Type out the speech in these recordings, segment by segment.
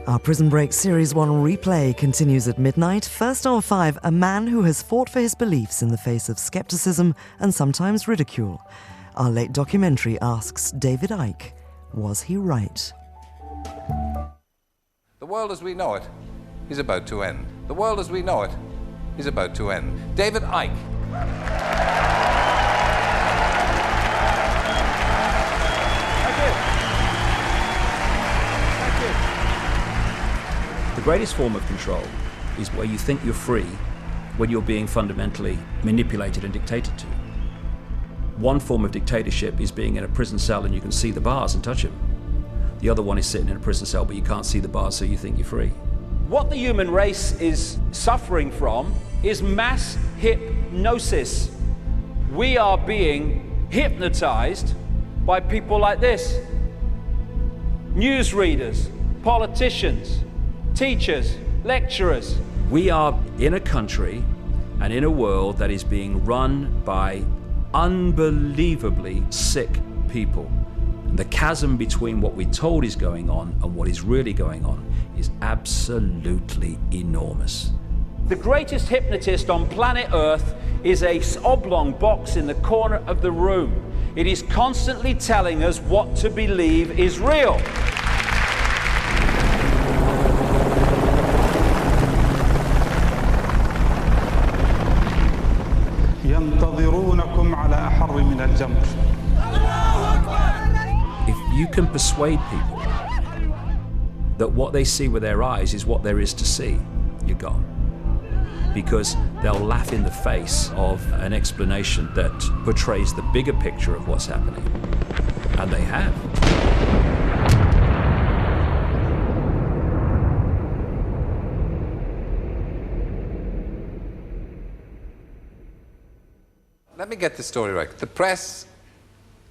Our Prison Break Series 1 replay continues at midnight. First hour 5, a man who has fought for his beliefs in the face of skepticism and sometimes ridicule. Our late documentary asks David Icke, was he right? The world as we know it is about to end. The world as we know it is about to end. David Icke. The greatest form of control is where you think you're free when you're being fundamentally manipulated and dictated to. One form of dictatorship is being in a prison cell and you can see the bars and touch them. The other one is sitting in a prison cell but you can't see the bars, so you think you're free. What the human race is suffering from is mass hypnosis. We are being hypnotized by people like this. Newsreaders, politicians, teachers, lecturers. We are in a country and in a world that is being run by unbelievably sick people. And the chasm between what we're told is going on and what is really going on is absolutely enormous. The greatest hypnotist on planet Earth is a oblong box in the corner of the room. It is constantly telling us what to believe is real. ينتظرونكم على أحر من الجمر. If you can persuade people that what they see with their eyes is what there is to see, you're gone. Because they'll laugh in the face of an explanation that portrays the bigger picture of what's happening. And they have. Let me get this story right. The press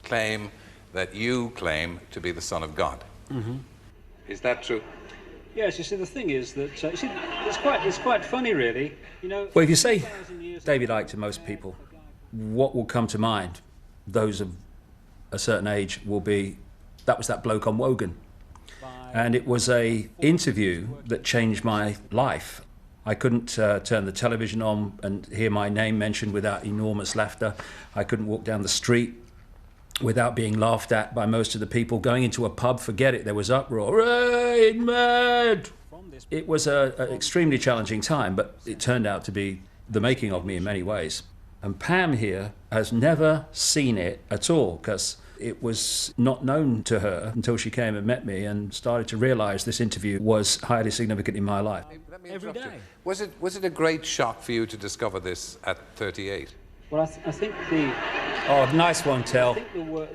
claim that you claim to be the Son of God. Mm-hmm. Is that true? Yes, you see, the thing is that it's quite funny, really. You know. Well, if you say David Icke to most people, what will come to mind? Those of a certain age will be, that was that bloke on Wogan, and it was a interview that changed my life. I couldn't turn the television on and hear my name mentioned without enormous laughter. I couldn't walk down the street without being laughed at by most of the people. Going into a pub, forget it, there was uproar. Rain mad! It was an extremely challenging time, but it turned out to be the making of me in many ways. And Pam here has never seen it at all, because it was not known to her until she came and met me and started to realise this interview was highly significant in my life. Every day. Was it a great shock for you to discover this at 38? Well, I think the... Oh, nice one, Tel.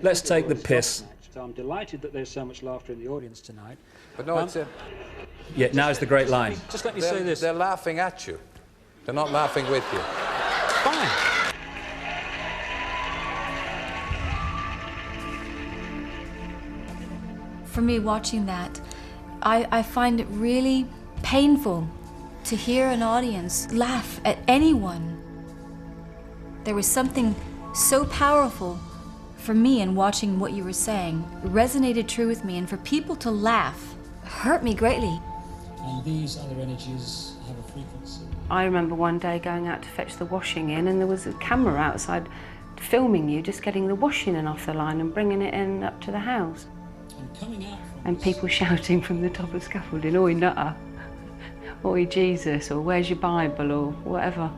Let's take the piss. So I'm delighted that there's so much laughter in the audience tonight. But no, it's a... Yeah, now's the great line. Just let me say this. They're laughing at you. They're not laughing with you. Fine. For me, watching that, I find it really painful to hear an audience laugh at anyone. There was something so powerful for me in watching what you were saying. It resonated true with me, and for people to laugh hurt me greatly. And these other energies have a frequency. I remember one day going out to fetch the washing in, and there was a camera outside filming you just getting the washing in off the line and bringing it in up to the house. And coming out from and people shouting from the top of the scaffolding, "Oi, nutter," "Oi, Jesus," or "Where's your Bible," or whatever.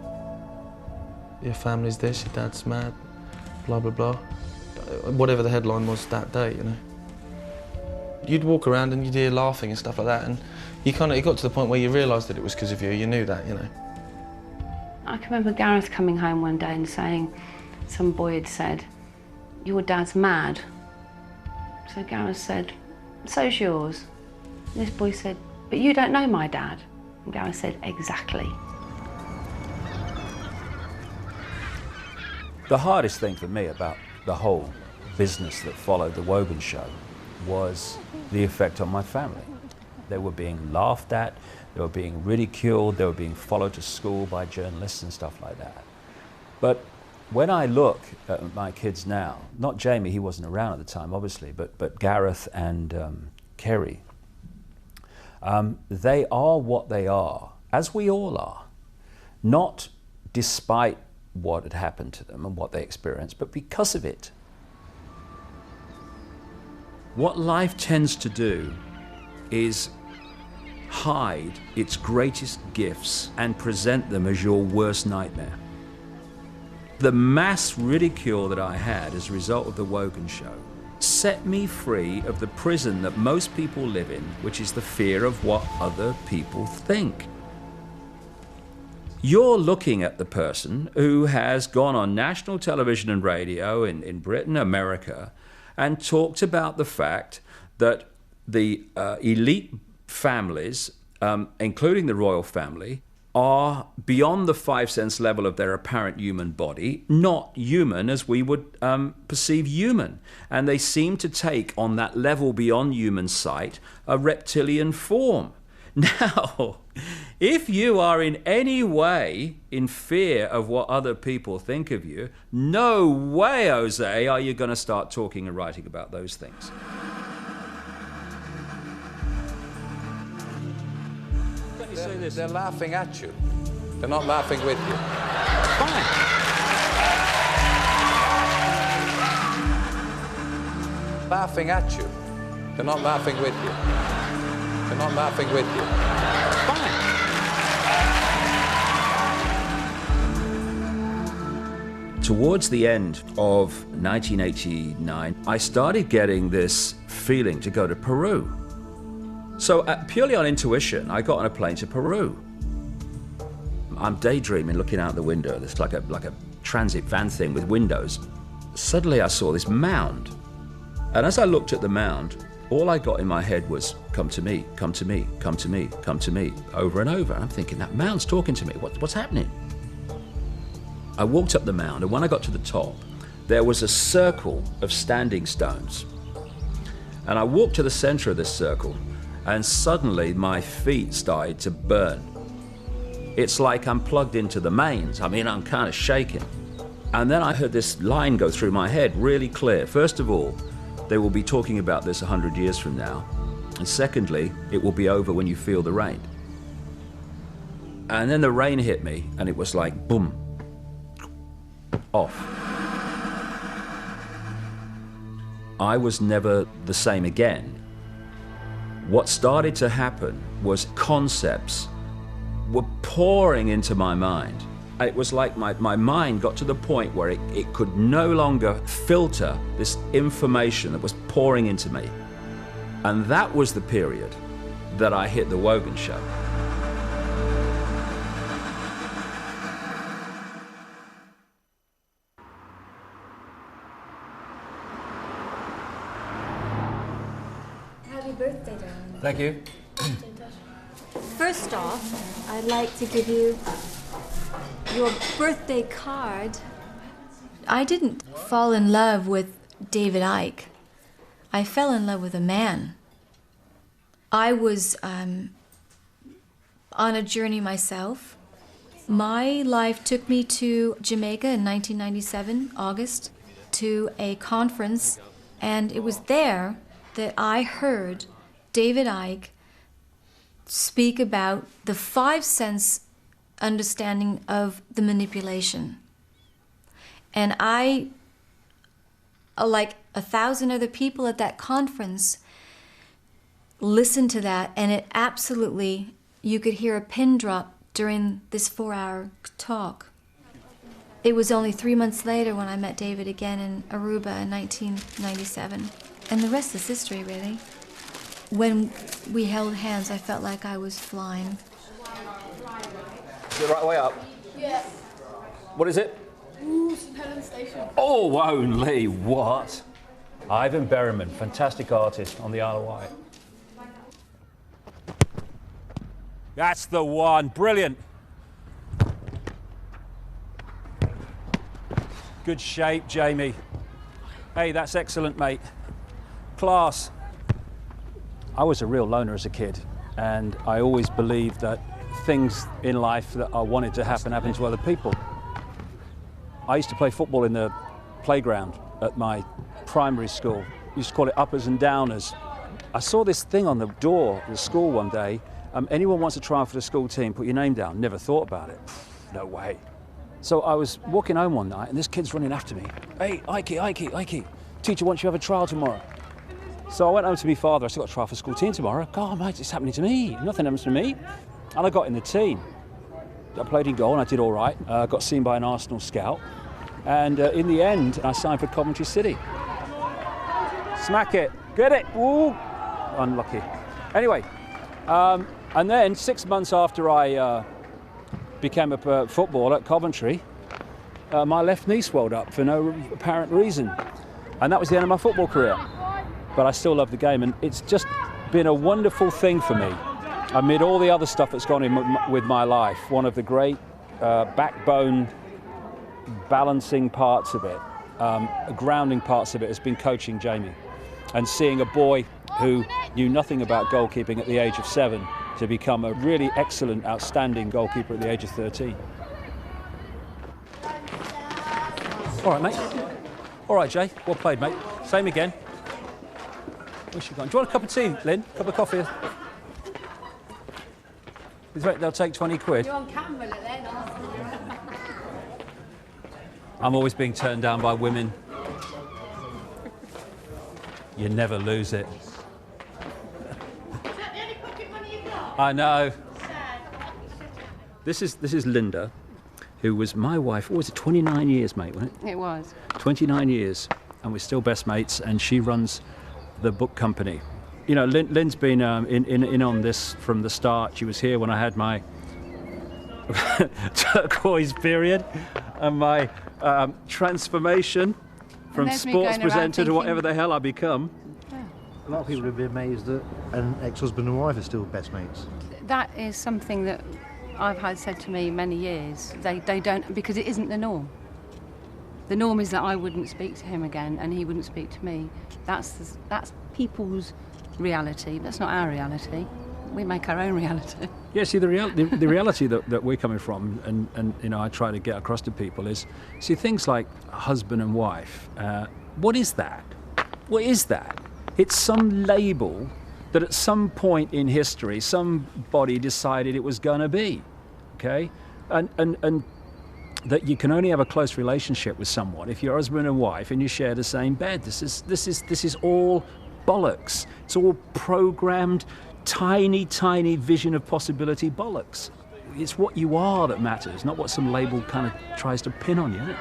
Your family's this, your dad's mad, blah, blah, blah. Whatever the headline was that day, you know. You'd walk around and you'd hear laughing and stuff like that, and it got to the point where you realised that it was because of you. You knew that, you know. I can remember Gareth coming home one day and saying, some boy had said, "Your dad's mad." So Gareth said, "So's yours." And this boy said, "But you don't know my dad." And Gareth said, "Exactly." The hardest thing for me about the whole business that followed the Wogan show was the effect on my family. They were being laughed at, they were being ridiculed, they were being followed to school by journalists and stuff like that. But When I look at my kids now, not Jamie, he wasn't around at the time, obviously, but Gareth and Kerry, they are what they are, as we all are, not despite what had happened to them and what they experienced, but because of it. What life tends to do is hide its greatest gifts and present them as your worst nightmare. The mass ridicule that I had as a result of the Wogan show set me free of the prison that most people live in, which is the fear of what other people think. You're looking at the person who has gone on national television and radio in Britain, America, and talked about the fact that the elite families, including the royal family, are beyond the 5 sense level of their apparent human body, not human as we would perceive human. And they seem to take on that level beyond human sight a reptilian form. Now, if you are in any way in fear of what other people think of you, no way, Jose, are you going to start talking and writing about those things. They're laughing at you. They're not laughing with you. Fine. Laughing at you. They're not laughing with you. They're not laughing with you. Fine. Towards the end of 1989, I started getting this feeling to go to Peru. So purely on intuition, I got on a plane to Peru. I'm daydreaming, looking out the window. There's like a transit van thing with windows. Suddenly I saw this mound. And as I looked at the mound, all I got in my head was, come to me, come to me, come to me, come to me, over and over. And I'm thinking, that mound's talking to me. What's happening? I walked up the mound, and when I got to the top, there was a circle of standing stones. And I walked to the center of this circle, and suddenly my feet started to burn. It's like I'm plugged into the mains. I mean, I'm kind of shaking. And then I heard this line go through my head really clear. First of all, they will be talking about this 100 years from now. And secondly, it will be over when you feel the rain. And then the rain hit me, and it was like, boom, off. I was never the same again. What started to happen was concepts were pouring into my mind. It was like my mind got to the point where it could no longer filter this information that was pouring into me. And that was the period that I hit the Wogan show. Happy birthday, darling. Thank you. First off, I'd like to give you your birthday card. I didn't fall in love with David Icke. I fell in love with a man. I was on a journey myself. My life took me to Jamaica in 1997, August, to a conference, and it was there that I heard David Icke speak about the 5 sense understanding of the manipulation. And I, like 1,000 other people at that conference, listened to that, and it absolutely, you could hear a pin drop during this 4-hour talk. It was only 3 months later when I met David again in Aruba in 1997. And the rest is history, really. When we held hands, I felt like I was flying. Is it right way up? Yeah. What is it? Ooh, St. Helens Station. Oh, only what? Ivan Berriman, fantastic artist on the Isle of Wight. That's the one. Brilliant. Good shape, Jamie. Hey, that's excellent, mate. Class. I was a real loner as a kid, and I always believed that things in life that I wanted to happen to other people. I used to play football in the playground at my primary school. We used to call it uppers and downers. I saw this thing on the door of the school one day. Anyone wants to try out for the school team, put your name down. Never thought about it. No way. So I was walking home one night and this kid's running after me. Hey, Ike, teacher wants you to have a trial tomorrow. So I went home to my father. I said, got a trial for school team tomorrow. God, mate, it's happening to me. Nothing happens to me. And I got in the team. I played in goal and I did all right. Got seen by an Arsenal scout. And in the end, I signed for Coventry City. Smack it. Get it. Woo. Unlucky. Anyway, and then 6 months after I became a footballer at Coventry, my left knee swelled up for no apparent reason. And that was the end of my football career. But I still love the game, and it's just been a wonderful thing for me. Amid all the other stuff that's gone in with my life, one of the great backbone balancing parts of it, grounding parts of it has been coaching Jamie and seeing a boy who knew nothing about goalkeeping at the age of 7 to become a really excellent, outstanding goalkeeper at the age of 13. All right, mate. All right, Jay. Well played, mate. Same again. Where's she gone? Do you want a cup of tea, Lynn? Cup of coffee? They'll take 20 quid. You're on camera then, aren't you? I'm always being turned down by women. You never lose it. Is that the only pocket money you've got? I know. Sad. This is Linda, who was my wife. What was it, 29 years, mate, wasn't it? It was. 29 years, and we're still best mates, and she runs the book company. You know, Lynn's been in on this from the start. She was here when I had my turquoise period and my transformation from sports presenter to whatever the hell I become. Yeah. A lot of people would be amazed that an ex-husband and wife are still best mates. That is something that I've had said to me many years. They don't, because it isn't the norm. The norm is that I wouldn't speak to him again and he wouldn't speak to me. That's people's reality. That's not our reality. We make our own reality. Yeah, see, the reality that we're coming from, and you know, I try to get across to people is, see, things like husband and wife. What is that? What is that? It's some label that at some point in history somebody decided it was going to be, okay, and that you can only have a close relationship with someone if you're husband and wife and you share the same bed. This is all bollocks. It's all programmed, tiny vision of possibility bollocks. It's what you are that matters, not what some label kind of tries to pin on you, isn't it?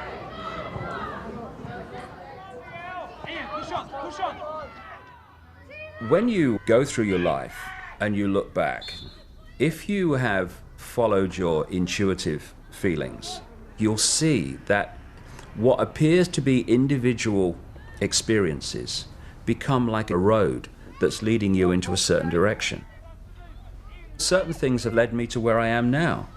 When you go through your life and you look back, if you have followed your intuitive feelings, you'll see that what appears to be individual experiences become like a road that's leading you into a certain direction. Certain things have led me to where I am now.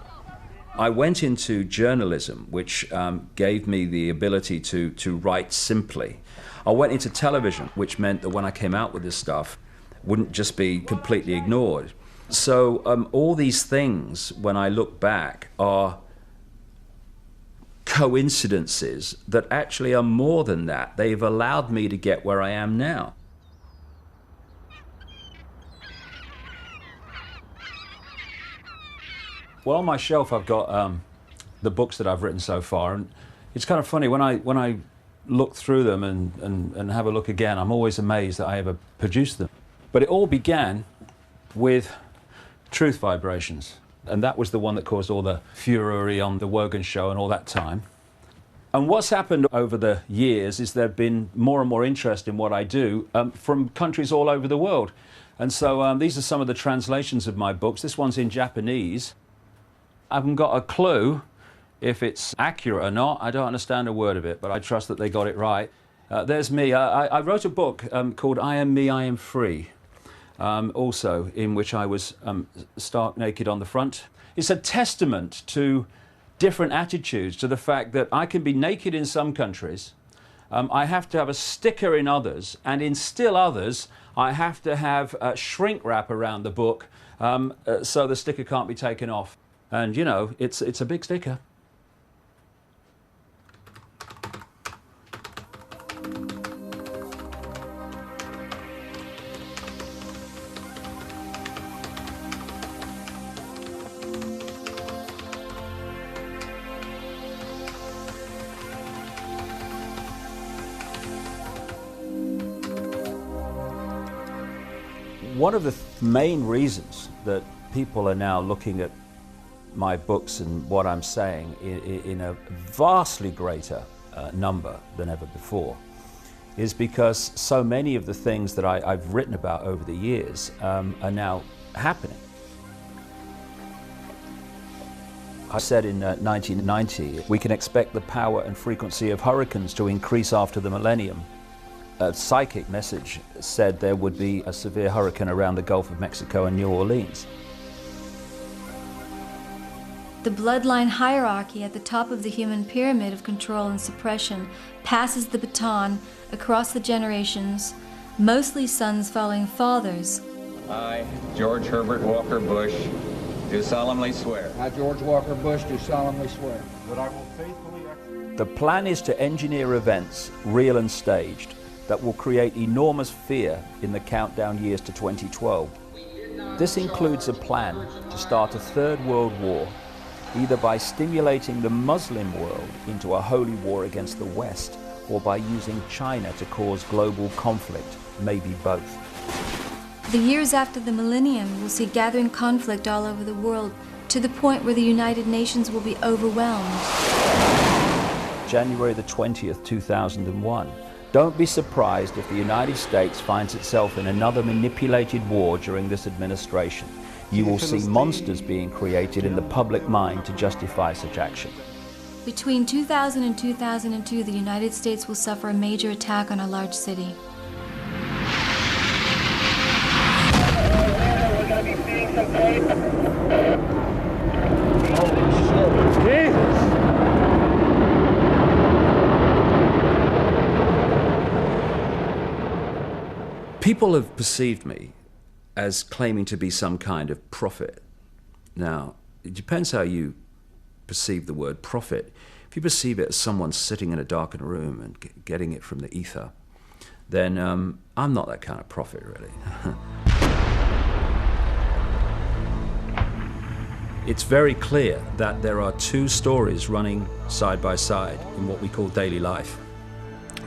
I went into journalism, which gave me the ability to write simply. I went into television, which meant that when I came out with this stuff, wouldn't just be completely ignored. So all these things, when I look back, are coincidences that actually are more than that. They've allowed me to get where I am now. Well, on my shelf I've got the books that I've written so far, and it's kind of funny when I look through them and have a look again, I'm always amazed that I ever produced them. But it all began with Truth Vibrations, and that was the one that caused all the furore on the Wogan show and all that time. And what's happened over the years is there've been more and more interest in what I do from countries all over the world. And so these are some of the translations of my books. This one's in Japanese. I haven't got a clue if it's accurate or not. I don't understand a word of it, but I trust that they got it right. There's me. I wrote a book called I Am Me, I Am Free, also, in which I was stark naked on the front. It's a testament to different attitudes, to the fact that I can be naked in some countries, I have to have a sticker in others, and in still others, I have to have a shrink wrap around the book so the sticker can't be taken off. And, you know, it's a big sticker. One of the main reasons that people are now looking at my books and what I'm saying in a vastly greater number than ever before is because so many of the things that I've written about over the years are now happening. I said in 1990, we can expect the power and frequency of hurricanes to increase after the millennium. A psychic message said there would be a severe hurricane around the Gulf of Mexico and New Orleans. The bloodline hierarchy at the top of the human pyramid of control and suppression passes the baton across the generations, mostly sons following fathers. I, George Herbert Walker Bush, do solemnly swear. I, George Walker Bush, do solemnly swear. That I will faithfully execute. The plan is to engineer events, real and staged, that will create enormous fear in the countdown years to 2012. This includes a plan to start a third world war, either by stimulating the Muslim world into a holy war against the West, or by using China to cause global conflict, maybe both. The years after the millennium will see gathering conflict all over the world, to the point where the United Nations will be overwhelmed. January the 20th, 2001. Don't be surprised if the United States finds itself in another manipulated war during this administration. You will see monsters being created in the public mind to justify such action. Between 2000 and 2002, the United States will suffer a major attack on a large city. People have perceived me as claiming to be some kind of prophet. Now, it depends how you perceive the word prophet. If you perceive it as someone sitting in a darkened room and getting it from the ether, then I'm not that kind of prophet, really. It's very clear that there are two stories running side by side in what we call daily life.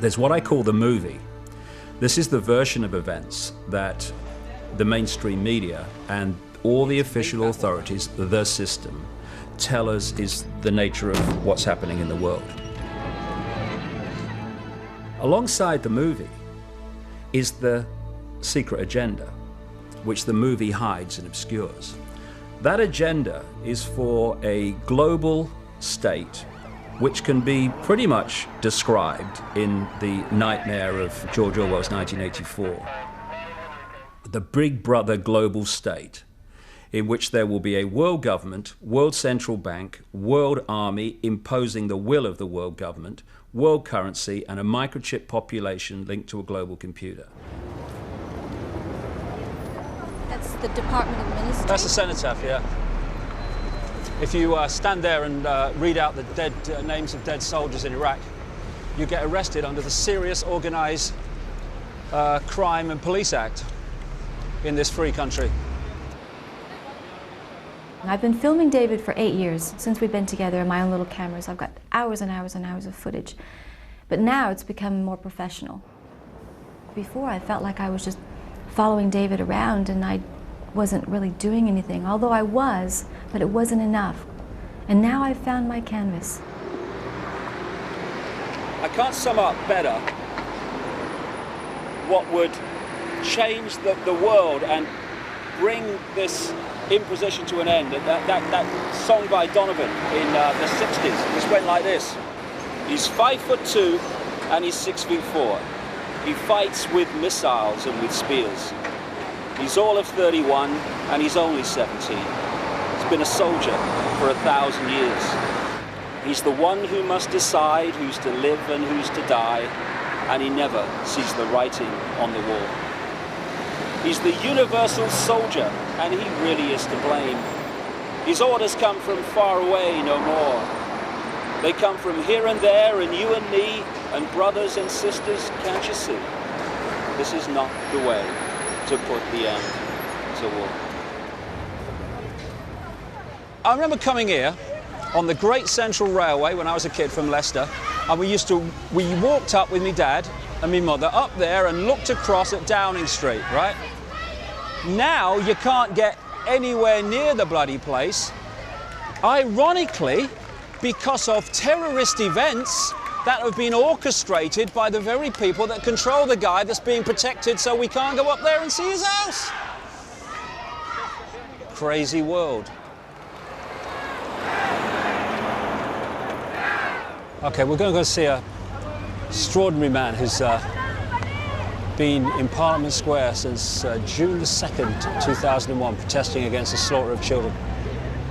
There's what I call the movie. This is the version of events that the mainstream media and all the official authorities, the system, tell us is the nature of what's happening in the world. Alongside the movie is the secret agenda, which the movie hides and obscures. That agenda is for a global state which can be pretty much described in the nightmare of George Orwell's 1984. The Big Brother global state, in which there will be a world government, world central bank, world army imposing the will of the world government, world currency, and a microchip population linked to a global computer. That's the Department of Ministry? That's the cenotaph, yeah. If you stand there and read out the dead names of dead soldiers in Iraq, you get arrested under the Serious Organised Crime and Police Act in this free country. I've been filming David for 8 years, since we've been together in my own little cameras. I've got hours and hours and hours of footage. But now it's become more professional. Before I felt like I was just following David around and I wasn't really doing anything, although I was, but it wasn't enough. And now I've found my canvas. I can't sum up better what would change the world and bring this imposition to an end. That song by Donovan in the 60s, this went like this. He's 5'2" and he's 6'4". He fights with missiles and with spears. He's all of 31 and he's only 17. He's been a soldier for 1,000 years. He's the one who must decide who's to live and who's to die, and he never sees the writing on the wall. He's the universal soldier, and he really is to blame. His orders come from far away no more. They come from here and there, and you and me, and brothers and sisters, can't you see? This is not the way to put the end to war. I remember coming here on the Great Central Railway when I was a kid from Leicester, and we walked up with my dad and my mother up there and looked across at Downing Street, right? Now you can't get anywhere near the bloody place, ironically, because of terrorist events that have been orchestrated by the very people that control the guy that's being protected, so we can't go up there and see his house. Crazy world. Okay, we're going to go see a extraordinary man who's been in Parliament Square since June the 2nd, 2001, protesting against the slaughter of children.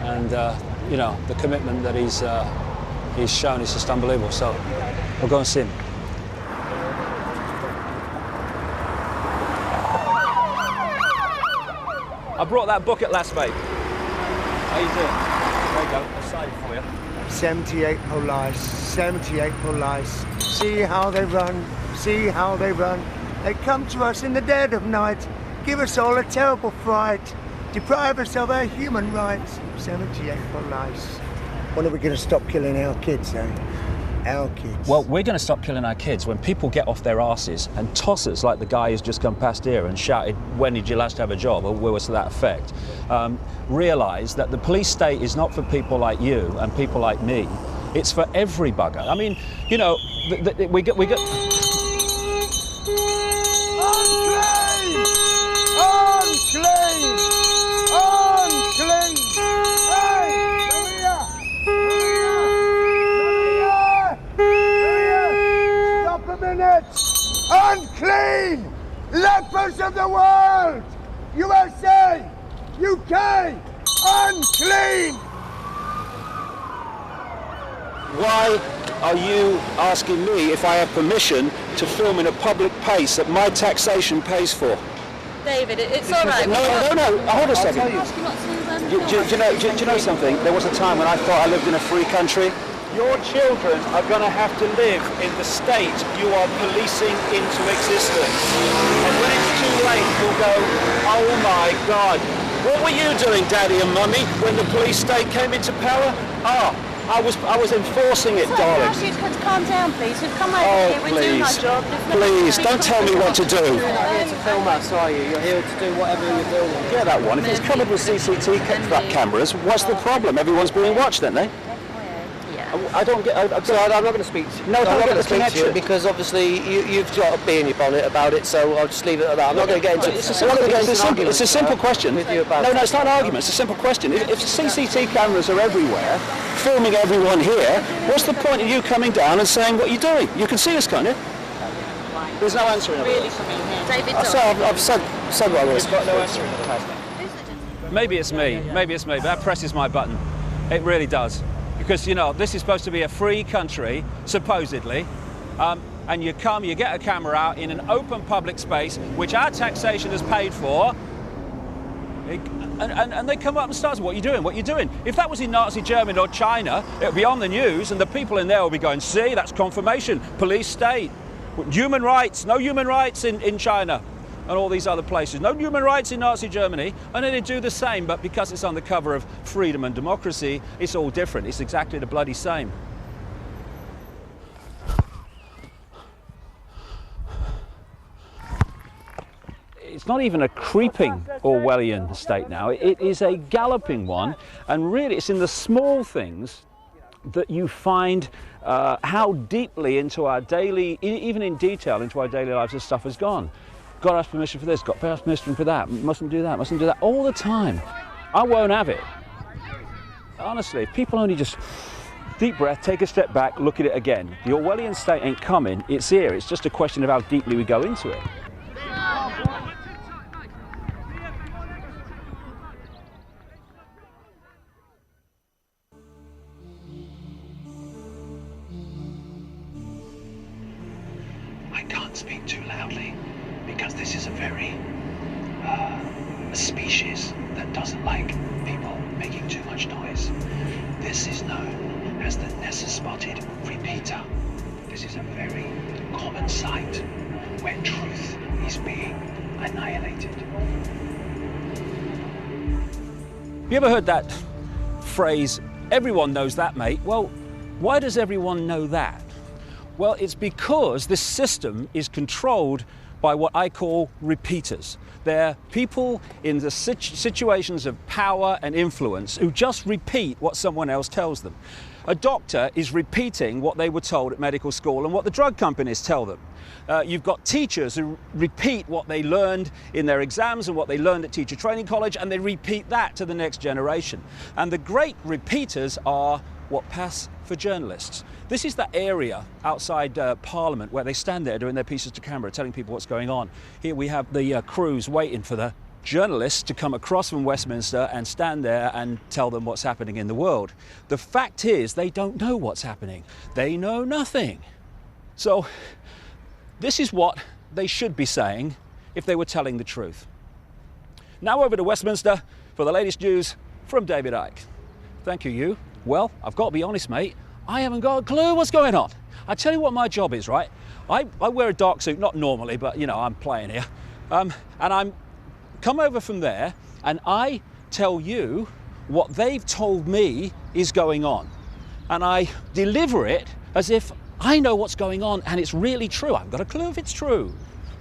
And, you know, the commitment that he's shown is just unbelievable. So we'll go and see him. I brought that book at last, mate. How you doing? There you go. I'll sign it for you. 78 police, 78 police. See how they run, see how they run. They come to us in the dead of night, give us all a terrible fright, deprive us of our human rights. 78 police. When are we going to stop killing our kids, eh? Our kids. Well, we're going to stop killing our kids when people get off their arses and toss us like the guy who's just come past here and shouted, "When did you last have a job?" or words to that effect. Realise that the police state is not for people like you and people like me. It's for every bugger. I mean, you know, we get. Unclean! Unclean! Unclean! Hey! Maria! Stop a minute! Unclean! Lepers of the world! USA! UK! Unclean! Why are you asking me if I have permission to film in a public place that my taxation pays for? David, it's all right. No, hold a second. Do you know something? There was a time when I thought I lived in a free country. Your children are going to have to live in the state you are policing into existence. And when it's too late, you'll go, oh my God, what were you doing, Daddy and Mummy, when the police state came into power? I was enforcing it, darling. Ask you to calm down, please. We've come over here. We're doing our job. Please, don't tell me what to do. You're not here to film us, are you? You're here to do whatever you're filming. Yeah, that one. If it's covered with CCTV cameras, what's the problem? Everyone's being watched, aren't they? I don't get. I'm not going to speak to you. No, I'm not going to speak to you because obviously you've got a bee in your bonnet about it. So I'll just leave it at that. I'm not going to get into it. It's a simple question. With you about no, it's not an argument. It's a simple question. If CCTV cameras are everywhere, filming everyone here, what's the point of you coming down and saying what you're doing? You can see us, can't you? There's no answer in it. Really coming here. David, I've said what I was. We've got no answer in it. Maybe it's me. Maybe it's me. But that presses my button. It really does. Because, you know, this is supposed to be a free country, supposedly, and you come, you get a camera out in an open public space, which our taxation has paid for, and they come up and start, what are you doing, what are you doing? If that was in Nazi Germany or China, it would be on the news, and the people in there will be going, see, that's confirmation, police state, human rights, no human rights in China, and all these other places. No human rights in Nazi Germany, and then they do the same, but because it's on the cover of freedom and democracy, it's all different. It's exactly the bloody same. It's not even a creeping Orwellian state now, it is a galloping one, and really it's in the small things that you find how deeply into our daily, even in detail, into our daily lives this stuff has gone. Got to ask permission for this, got to ask permission for that, mustn't do that, all the time. I won't have it. Honestly, if people only just deep breath, take a step back, look at it again. The Orwellian state ain't coming, it's here. It's just a question of how deeply we go into it. I can't speak too loudly, because this is a very a species that doesn't like people making too much noise. This is known as the Nessus-spotted repeater. This is a very common sight where truth is being annihilated. You ever heard that phrase, everyone knows that, mate? Well, why does everyone know that? Well, it's because this system is controlled by what I call repeaters. They're people in the situations of power and influence who just repeat what someone else tells them. A doctor is repeating what they were told at medical school and what the drug companies tell them. You've got teachers who repeat what they learned in their exams and what they learned at teacher training college, and they repeat that to the next generation. And the great repeaters are what pass for journalists. This is that area outside Parliament where they stand there doing their pieces to camera, telling people what's going on. Here we have the crews waiting for the journalists to come across from Westminster and stand there and tell them what's happening in the world. The fact is, they don't know what's happening. They know nothing. So this is what they should be saying if they were telling the truth. Now over to Westminster for the latest news from David Icke. Thank you, you. Well, I've got to be honest, mate, I haven't got a clue what's going on. I tell you what my job is, right? I wear a dark suit, not normally, but you know, I'm playing here. And I'm come over from there and I tell you what they've told me is going on. And I deliver it as if I know what's going on and it's really true. I haven't got a clue if it's true.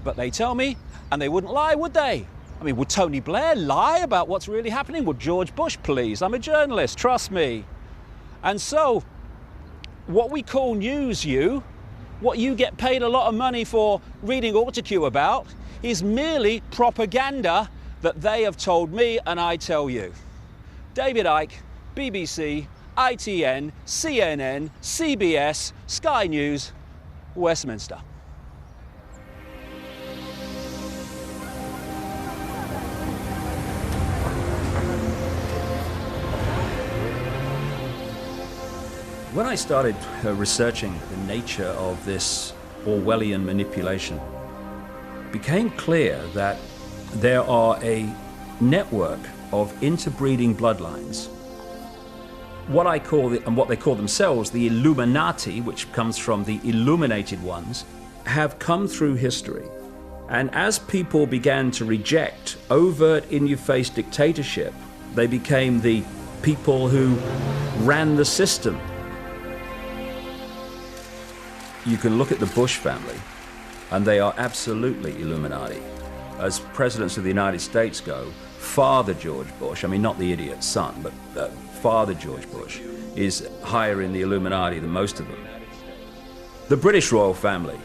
But they tell me, and they wouldn't lie, would they? I mean, would Tony Blair lie about what's really happening? Would George Bush, please? I'm a journalist, trust me. And so, what we call news, what you get paid a lot of money for reading autocue about, is merely propaganda that they have told me and I tell you. David Icke, BBC, ITN, CNN, CBS, Sky News, Westminster. When I started researching the nature of this Orwellian manipulation, it became clear that there are a network of interbreeding bloodlines. What I call and what they call themselves, the Illuminati, which comes from the illuminated ones, have come through history. And as people began to reject overt, in-your-face dictatorship, they became the people who ran the system. You can look at the Bush family, and they are absolutely Illuminati. As presidents of the United States go, Father George Bush, I mean not the idiot's son, but Father George Bush is higher in the Illuminati than most of them. The British royal family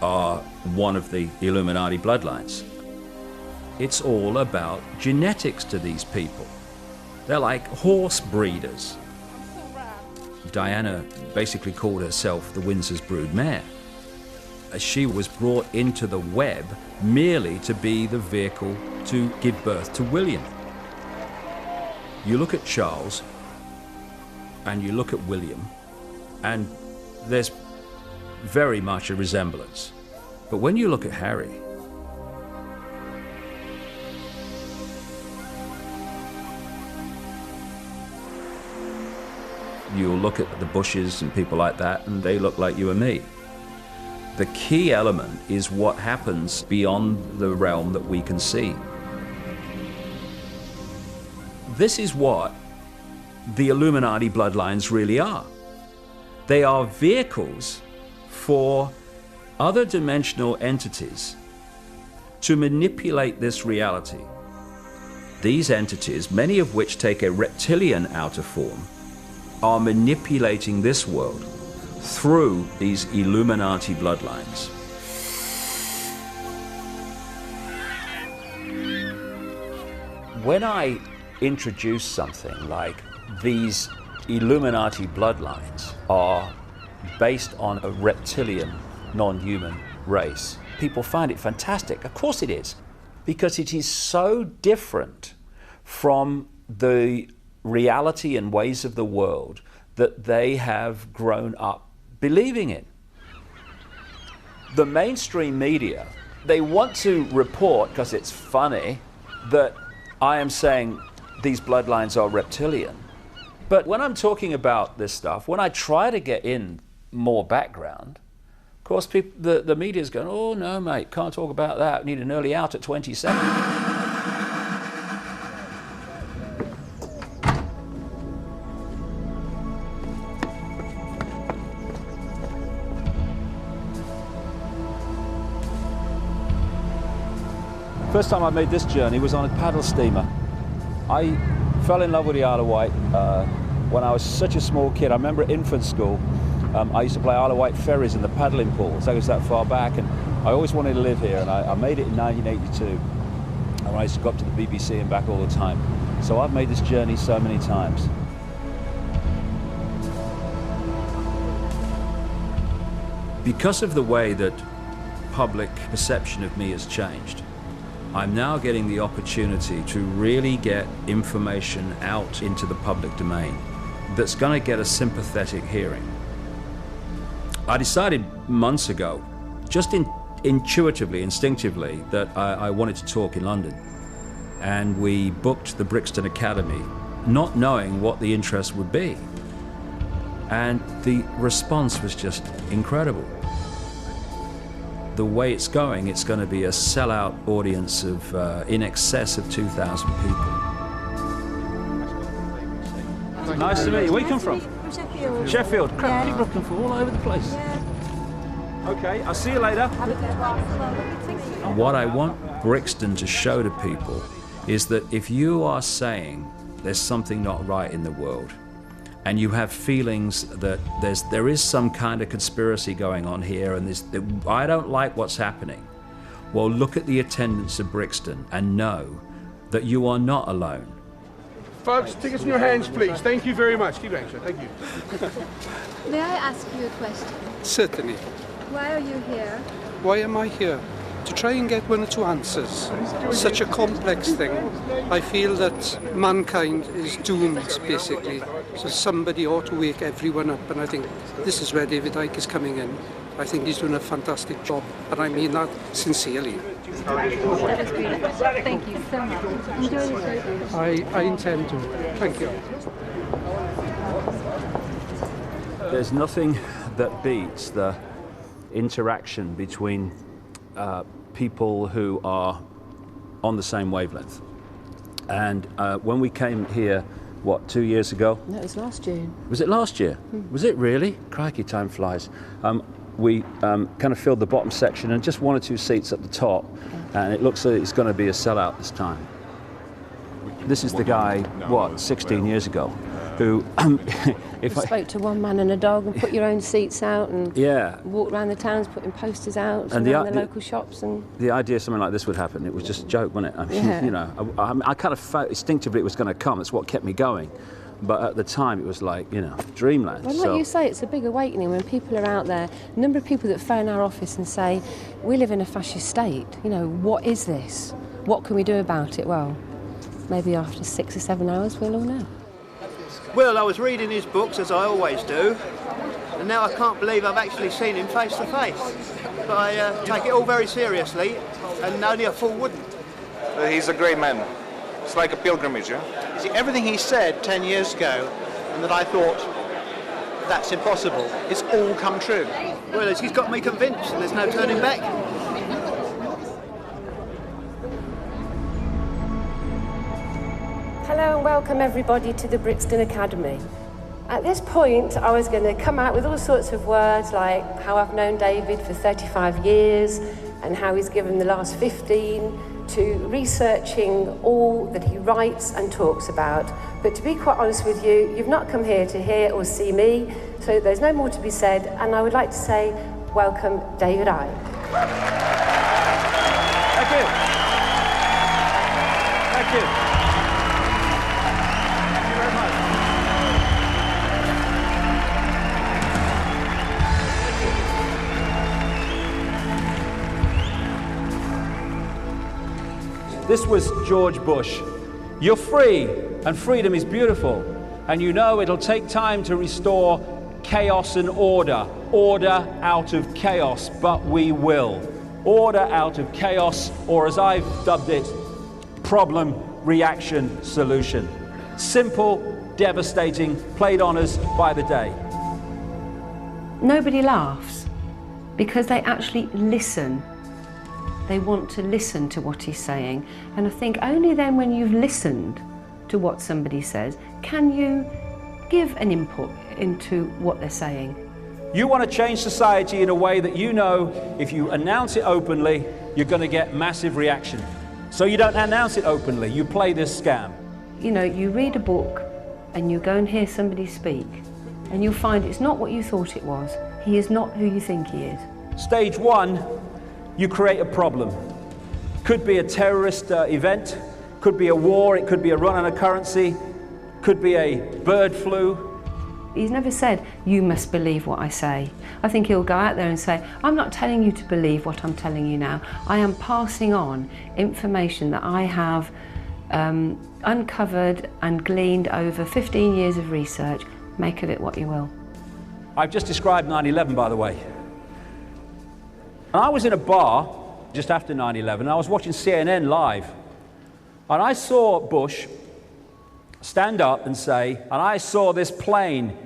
are one of the Illuminati bloodlines. It's all about genetics to these people. They're like horse breeders. Diana basically called herself the Windsor's brood mare. She was brought into the web merely to be the vehicle to give birth to William. You look at Charles and you look at William, and there's very much a resemblance. But when you look at Harry, you'll look at the Bushes and people like that, and they look like you and me. The key element is what happens beyond the realm that we can see. This is what the Illuminati bloodlines really are. They are vehicles for other dimensional entities to manipulate this reality. These entities, many of which take a reptilian outer form, are manipulating this world through these Illuminati bloodlines. When I introduce something like these Illuminati bloodlines are based on a reptilian, non-human race, people find it fantastic. Of course it is, because it is so different from the reality and ways of the world that they have grown up believing in. The mainstream media, they want to report, because it's funny, that I am saying these bloodlines are reptilian. But when I'm talking about this stuff, when I try to get in more background, of course the media's going, oh no mate, can't talk about that, we need an early out at 27. First time I made this journey was on a paddle steamer. I fell in love with the Isle of Wight when I was such a small kid. I remember at infant school, I used to play Isle of Wight ferries in the paddling pool. So I was that far back, and I always wanted to live here, and I made it in 1982. And I used to go up to the BBC and back all the time. So I've made this journey so many times. Because of the way that public perception of me has changed, I'm now getting the opportunity to really get information out into the public domain that's going to get a sympathetic hearing. I decided months ago, just intuitively, instinctively, that I wanted to talk in London. And we booked the Brixton Academy, not knowing what the interest would be. And the response was just incredible. The way it's going to be a sellout audience of in excess of 2,000 people. Nice to meet you. Where you come from? Sheffield. Sheffield. Crap, people looking for all over the place. Yeah. Okay, I'll see you later. What I want Brixton to show to people is that if you are saying there's something not right in the world, and you have feelings that there is some kind of conspiracy going on here, and I don't like what's happening, well, look at the attendance of Brixton and know that you are not alone. Folks, tickets in your hands, please. Thank you very much. Keep going, sir. Thank you. May I ask you a question? Certainly. Why are you here? Why am I here? To try and get one or two answers. Such a complex thing. I feel that mankind is doomed, basically. So somebody ought to wake everyone up, and I think this is where David Icke is coming in. I think he's doing a fantastic job, and I mean that sincerely. That was great. Thank you so much. Enjoy the show. I intend to. Thank you. There's nothing that beats the interaction between people who are on the same wavelength. And when we came here, what, 2 years ago? No, it was last June. Was it last year? Was it really? Crikey, time flies. We kind of filled the bottom section and just 1 or 2 seats at the top, and it looks like it's going to be a sellout this time. This is the guy, what, 16 years ago, who, if I spoke to one man and a dog and put your own seats out and walked around the towns putting posters out and around the local shops. And the idea something like this would happen, it was just a joke, wasn't it? I mean, you know, I kind of felt instinctively it was going to come. That's what kept me going. But at the time, it was like, you know, dreamland. Well, like you say, it's a big awakening when people are out there. A number of people that phone our office and say, we live in a fascist state. You know, what is this? What can we do about it? Well, maybe after 6 or 7 hours, we'll all know. Well, I was reading his books, as I always do, and now I can't believe I've actually seen him face to face. But I take it all very seriously, and only a fool wouldn't. He's a great man. It's like a pilgrimage, yeah? See, everything he said 10 years ago, and that I thought, that's impossible, it's all come true. Well, he's got me convinced, and there's no turning back. Hello and welcome everybody to the Brixton Academy. At this point, I was going to come out with all sorts of words like how I've known David for 35 years and how he's given the last 15 to researching all that he writes and talks about. But to be quite honest with you, you've not come here to hear or see me, so there's no more to be said, and I would like to say, welcome, David Icke. Thank you. Thank you. This was George Bush. You're free, and freedom is beautiful. And you know it'll take time to restore chaos and order. Order out of chaos, but we will. Order out of chaos, or as I've dubbed it, problem, reaction, solution. Simple, devastating, played on us by the day. Nobody laughs because they actually listen. They want to listen to what he's saying. And I think only then when you've listened to what somebody says, can you give an input into what they're saying. You want to change society in a way that you know if you announce it openly, you're going to get massive reaction. So you don't announce it openly, you play this scam. You know, you read a book and you go and hear somebody speak and you'll find it's not what you thought it was. He is not who you think he is. Stage one, you create a problem. Could be a terrorist event, could be a war, it could be a run on a currency, could be a bird flu. He's never said, you must believe what I say. I think he'll go out there and say, I'm not telling you to believe what I'm telling you now. I am passing on information that I have uncovered and gleaned over 15 years of research. Make of it what you will. I've just described 9/11, by the way. And I was in a bar just after 9/11, and I was watching CNN live. And I saw Bush stand up and say, and I saw this plane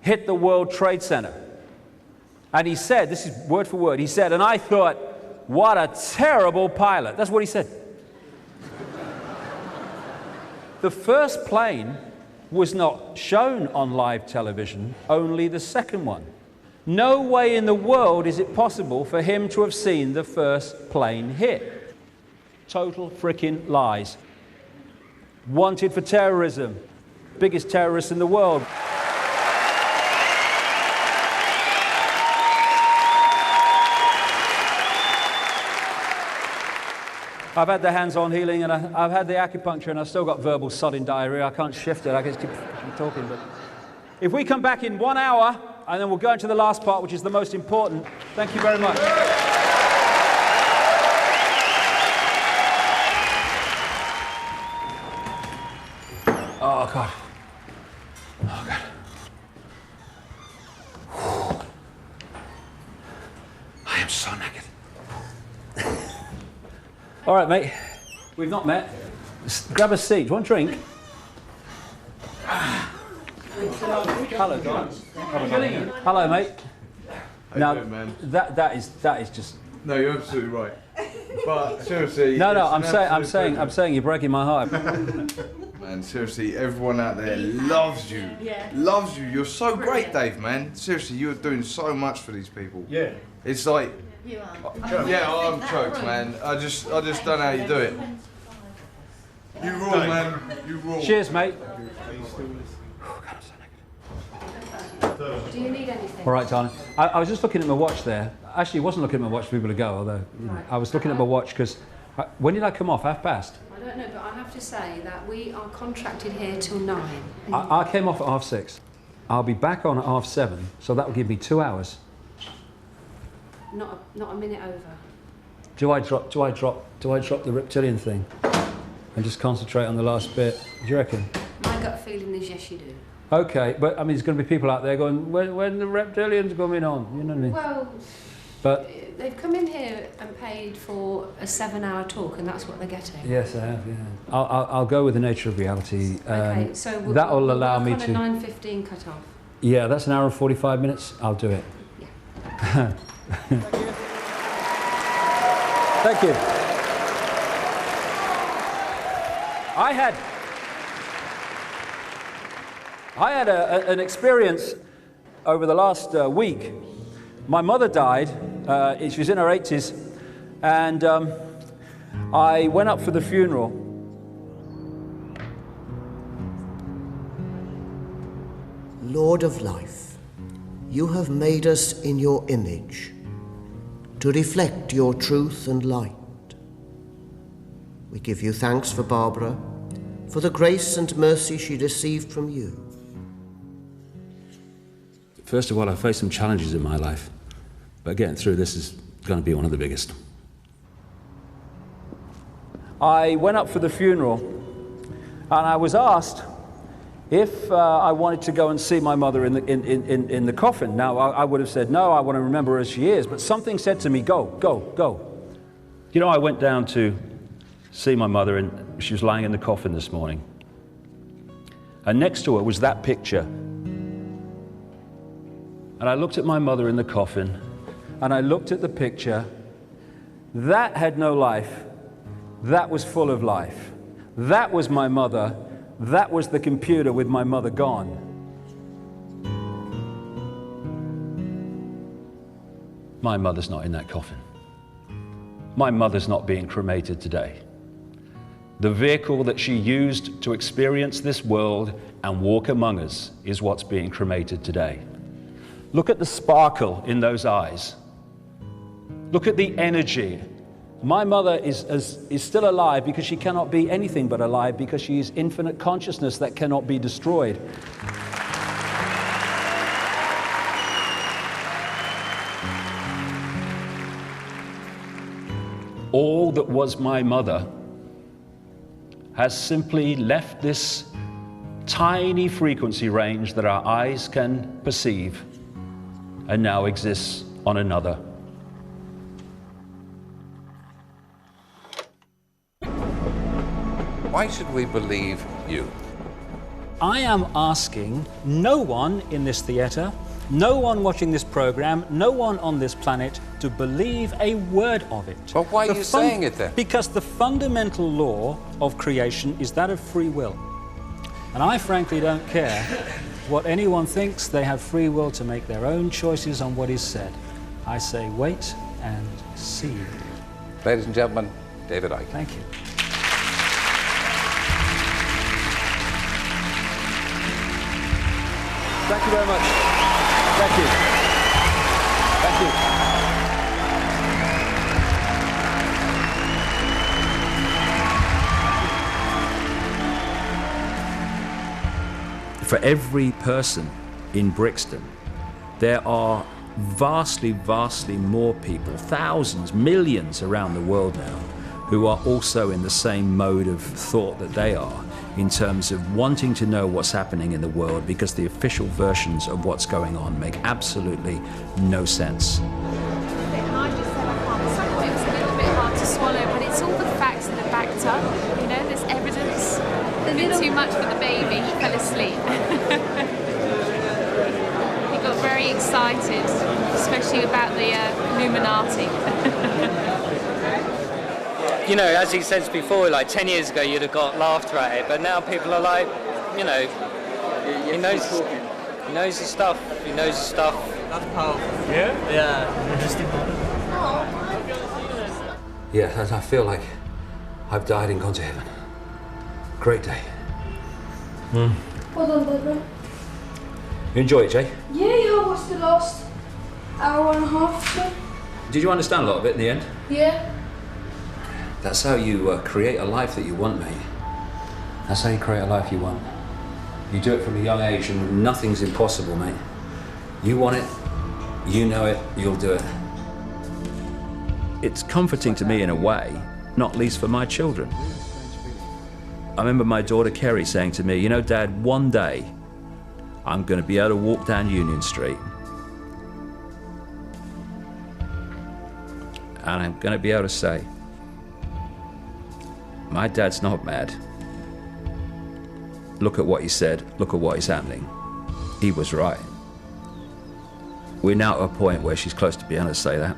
hit the World Trade Center. And he said, this is word for word, he said, and I thought, what a terrible pilot. That's what he said. The first plane was not shown on live television, only the second one. No way in the world is it possible for him to have seen the first plane hit. Total freaking lies. Wanted for terrorism, biggest terrorist in the world. I've had the hands-on healing and I've had the acupuncture and I've still got verbal sodding diarrhea. I can't shift it, I just keep talking. But if we come back in 1 hour and then we'll go into the last part, which is the most important. Thank you very much. Oh, God. Oh, God. I am so naked. All right, mate. We've not met. Grab a seat. Do you want a drink? Hello, Don. Hello, mate. How now, you doing, man? That is just. No, you're absolutely right. But seriously. No, I'm saying you're breaking my heart. Man, seriously, everyone out there loves you. Yeah. Loves you. You're so great, Dave, man. Seriously, you're doing so much for these people. Yeah. It's like. You are. Yeah, I'm choked, man. I just don't know how you do it. You rule, man. You rule. Cheers, mate. Do you need anything? All right, darling. I was just looking at my watch there. Actually, I wasn't looking at my watch for people to go, although I was looking at my watch because when did I come off? 1/2 past? I don't know, but I have to say that we are contracted here till 9. I came off at 6:30. I'll be back on at 7:30, so that will give me 2 hours. Not a minute over. Do I drop the reptilian thing and just concentrate on the last bit? Do you reckon? My gut feeling is yes, you do. Okay, but I mean, there's going to be people out there going, when the reptilians coming on? You know what I mean? Well, but they've come in here and paid for a 7-hour talk, and that's what they're getting. Yes, I have. Yeah. I'll go with the nature of reality. Okay, so that will allow me to. 9:15 cut off. Yeah, that's an hour and 45 minutes. I'll do it. Yeah. Thank you. I had an experience over the last week. My mother died. She was in her 80s, and I went up for the funeral. Lord of life, you have made us in your image to reflect your truth and light. We give you thanks for Barbara, for the grace and mercy she received from you. First of all, I faced some challenges in my life, but getting through this is going to be one of the biggest. I went up for the funeral, and I was asked if I wanted to go and see my mother in the coffin. Now, I would have said no, I want to remember her as she is, but something said to me, go, go, go. You know, I went down to see my mother, and she was lying in the coffin this morning. And next to her was that picture. And I looked at my mother in the coffin, and I looked at the picture. That had no life. That was full of life. That was my mother. That was the computer with my mother gone. My mother's not in that coffin. My mother's not being cremated today. The vehicle that she used to experience this world and walk among us is what's being cremated today. Look at the sparkle in those eyes. Look at the energy. My mother is still alive because she cannot be anything but alive, because she is infinite consciousness that cannot be destroyed. All that was my mother has simply left this tiny frequency range that our eyes can perceive and now exists on another. Why should we believe you? I am asking no one in this theatre, no one watching this program, no one on this planet to believe a word of it. But why are you saying it then? Because the fundamental law of creation is that of free will. And I frankly don't care what anyone thinks. They have free will to make their own choices on what is said. I say wait and see. Ladies and gentlemen, David Icke. Thank you. Thank you very much. Thank you. Thank you. For every person in Brixton, there are vastly, vastly more people, thousands, millions around the world now, who are also in the same mode of thought that they are, in terms of wanting to know what's happening in the world, because the official versions of what's going on make absolutely no sense. And I just said, at some point it was a little bit hard to swallow, but it's all the facts that are backed up, you know, there's evidence. A bit too much for the baby, he fell asleep. He got very excited, especially about the Illuminati. You know, as he says before, like 10 years ago you'd have got laughter at it, but now people are like, you know, he knows his stuff, he knows his stuff. That's powerful. Yeah? Yeah. Interesting. Yeah, I feel like I've died and gone to heaven. Great day. Well done, Deborah. You enjoy it, Jay? Yeah, I watched the last hour and a half or so. Did you understand a lot of it in the end? Yeah. That's how you create a life that you want, mate. That's how you create a life you want. You do it from a young age and nothing's impossible, mate. You want it, you know it, you'll do it. It's comforting to me in a way, not least for my children. I remember my daughter Kerry saying to me, you know, Dad, one day I'm going to be able to walk down Union Street and I'm going to be able to say, my dad's not mad. Look at what he said, look at what is happening. He was right. We're now at a point where she's close to being able to say that.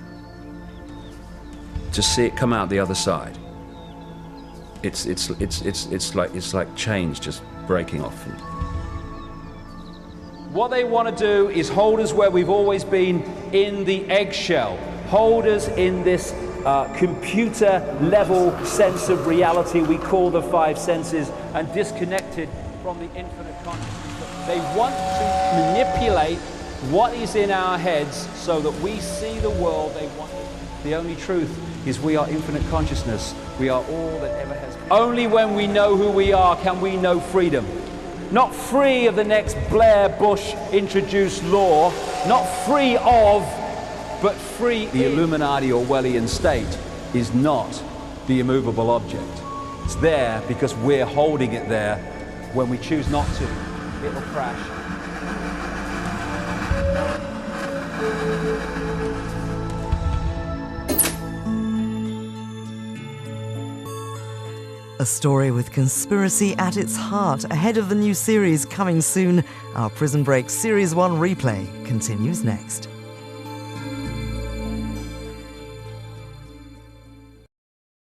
To see it come out the other side. It's like chains just breaking off. What they want to do is hold us where we've always been, in the eggshell. Hold us in this computer level sense of reality we call the five senses, and disconnected from the infinite consciousness. They want to manipulate what is in our heads so that we see the world they want. The only truth is we are infinite consciousness. We are all that ever has been. Only when we know who we are can we know freedom. Not free of the next Blair Bush introduced law, not free of, but free. The Illuminati Orwellian state is not the immovable object. It's there because we're holding it there. When we choose not to, it'll crash. A story with conspiracy at its heart, ahead of the new series coming soon. Our Prison Break Series 1 replay continues next.